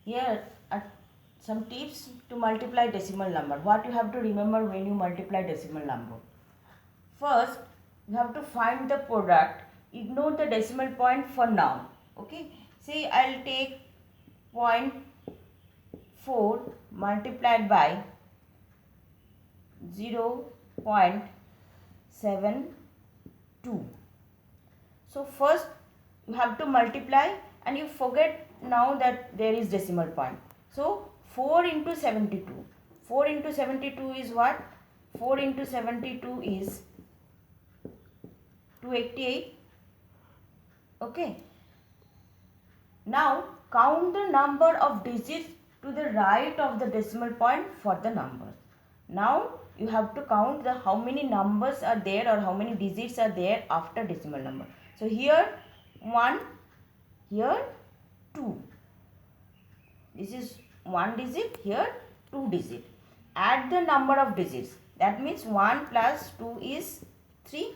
Here are some tips to multiply decimal number. What you have to remember when you multiply decimal number. First, you have to find the product. Ignore the decimal point for now. Okay. Say I'll take 0.4 multiplied by 0.72. So first you have to multiply and you forget now that there is decimal point. So 4 into 72. 4 into 72 is what? 4 into 72 is 288. Okay. Now count the number of digits to the right of the decimal point for the numbers. Now you have to count the how many numbers are there or how many digits are there after decimal number. So here 1, here 2. This is 1 digit, here 2 digit. Add the number of digits. That means 1 plus 2 is 3.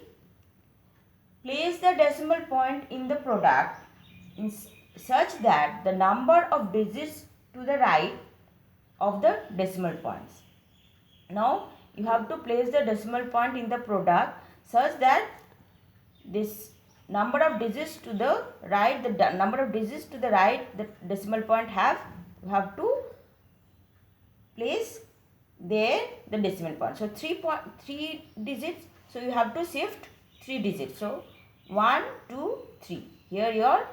Place the decimal point in the product in such that the number of digits to the right of the decimal points. Now you have to place the decimal point in the product such that this number of digits to the right, the number of digits to the right the decimal point you have to place there the decimal point. So 3 digits, so you have to shift 3 digits. So 1, 2, 3. Here your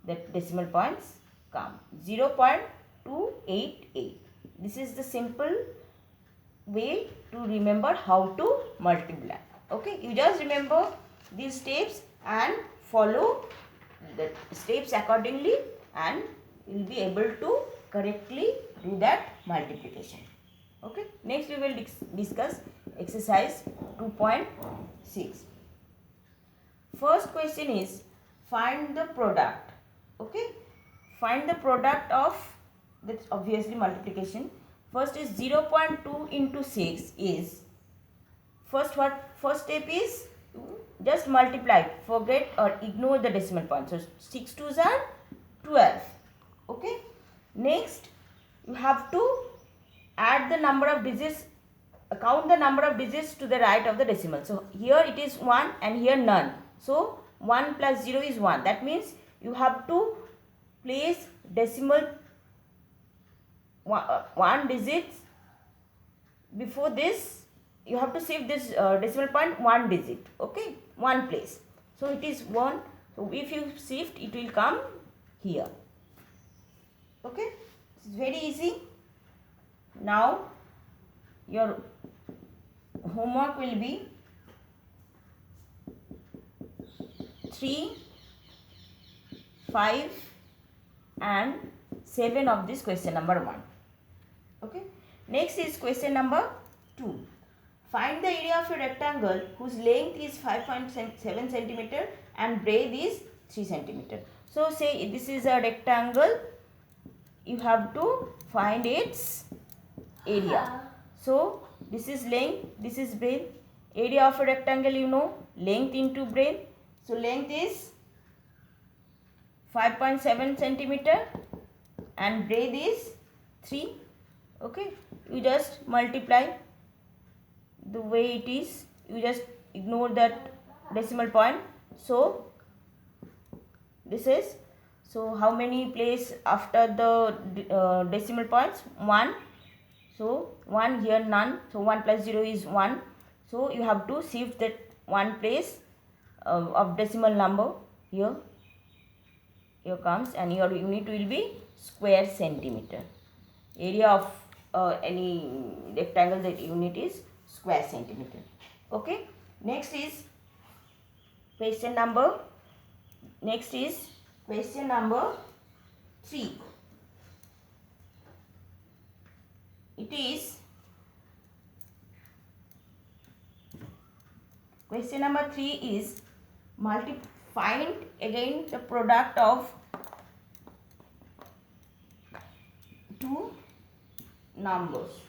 the decimal points come 0.288. This is the simple way to remember how to multiply. Okay, you just remember these steps and follow the steps accordingly and you will be able to correctly do that multiplication. Okay, next we will discuss exercise 2.6. First question is find the product. Okay, find the product of, that's obviously multiplication. First is 0.2 into 6 is, first step is just multiply, forget or ignore the decimal point. So 6 2s are 12. Okay, next you have to add the number of digits, count the number of digits to the right of the decimal. So here it is 1 and here none. So 1 plus 0 is 1. That means you have to place decimal 1 digit before this. You have to shift this decimal point 1 digit. Okay, 1 place. So it is 1. So if you shift, it will come here. Okay, it's very easy. Now your homework will be 3, 5 and 7 of this question number 1. Okay, next is question number 2. Find the area of a rectangle whose length is 5.7 centimeter and breadth is 3 centimeter. So say this is a rectangle, you have to find its area. So this is length, this is breadth. Area of a rectangle, you know, length into breadth. So length is 5.7 centimeter and breadth is 3. Okay, you just multiply the way it is, you just ignore that decimal point. So this is, so how many place after the decimal points? 1. So 1, here none. So 1 plus 0 is 1. So you have to shift that 1 place of decimal number here. Here comes and your unit will be square centimeter. Area of any rectangle, that unit is square centimeter. Okay, next is question number 3. It is question number 3 is find again the product of two numbers.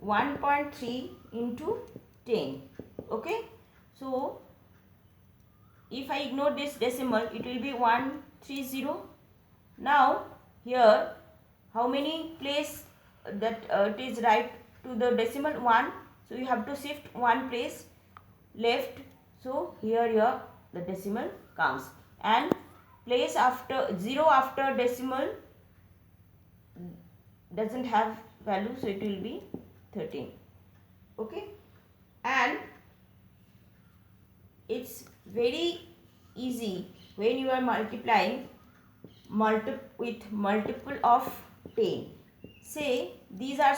1.3 into 10. Okay, so if I ignore this decimal, it will be 130. Now here how many place that it is right to the decimal? 1. So you have to shift 1 place left. So here the decimal comes, and place after 0 after decimal doesn't have value, so it will be 13. Okay, and it's very easy when you are multiplying with multiple of 10. Say these are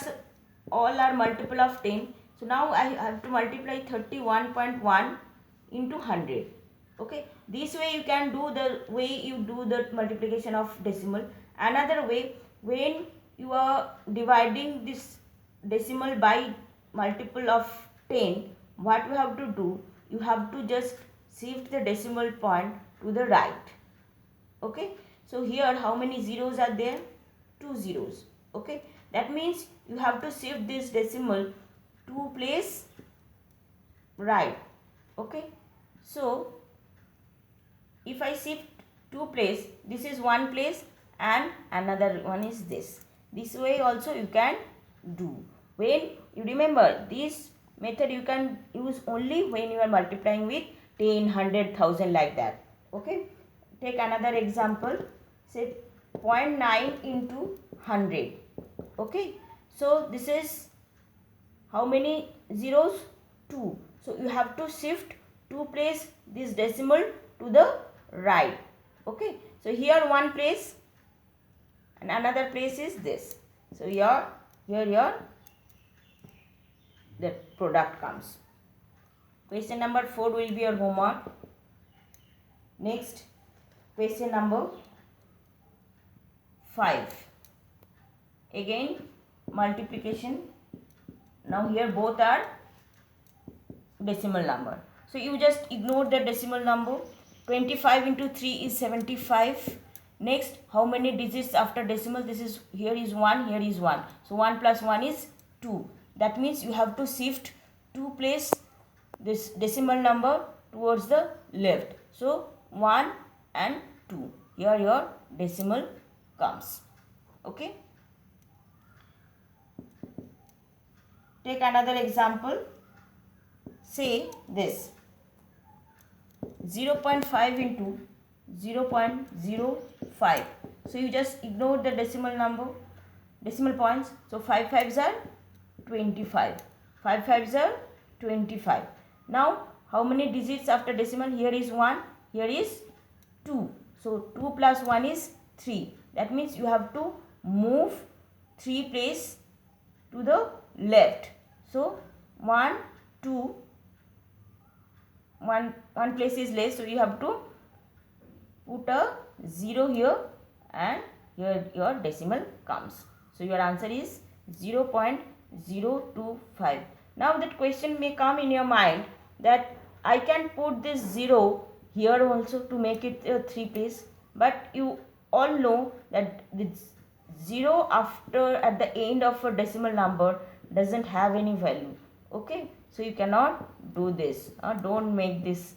all are multiple of 10. So now I have to multiply 31.1 into 100. Okay, this way you can do the way you do the multiplication of decimal. Another way, when you are dividing this decimal by multiple of 10, what you have to do, you have to just shift the decimal point to the right. Okay, so here how many zeros are there? 2 zeros. Okay, that means you have to shift this decimal 2 place right. Okay, so if I shift 2 place, this is 1 place and another one is this. This way also you can do. When you remember this method, you can use only when you are multiplying with 10, 100, 1000 like that. Okay, take another example. Say 0.9 into 100. Okay, so this is how many zeros? 2. So you have to shift 2 place this decimal to the right. Okay, so here 1 place and another place is this. So here the product comes. Question number 4 will be your homework. Next, question number 5. Again multiplication. Now here both are decimal number. So you just ignore the decimal number. 25 into 3 is 75. Next, how many digits after decimal? This is, here is 1, here is 1. So 1 plus 1 is 2. That means you have to shift 2 place this decimal number towards the left. So 1 and 2. Here your decimal comes. Okay. Take another example. Say this 0.5 into 0.05. So you just ignore the decimal points. So 5 5s are 25. 5 5s are 25. Now how many digits after decimal? Here is 1, here is 2. So 2 plus 1 is 3. That means you have to move 3 place to the left. So 1, 2, 1 place is less, so you have to put a 0 here and here your decimal comes. So your answer is 0.025. Now that question may come in your mind that I can put this 0 here also to make it a 3 place, but you all know that this 0 after at the end of a decimal number doesn't have any value. Okay, so you cannot do this. Don't make this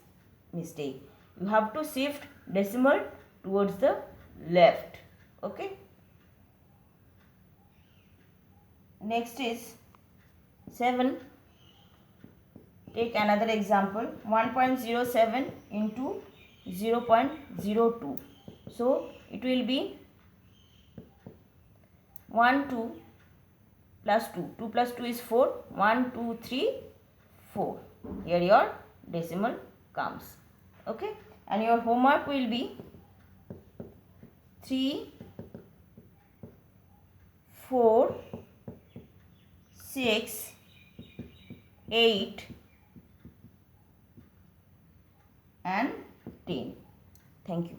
mistake. You have to shift decimal towards the left. Okay. Next is 7. Take another example. 1.07 into 0.02. So it will be 1 2 plus 2. 2 plus 2 is 4. 1 2 3 4. Here your decimal comes. Okay, and your homework will be 3 4 6 8 and 10. Thank you.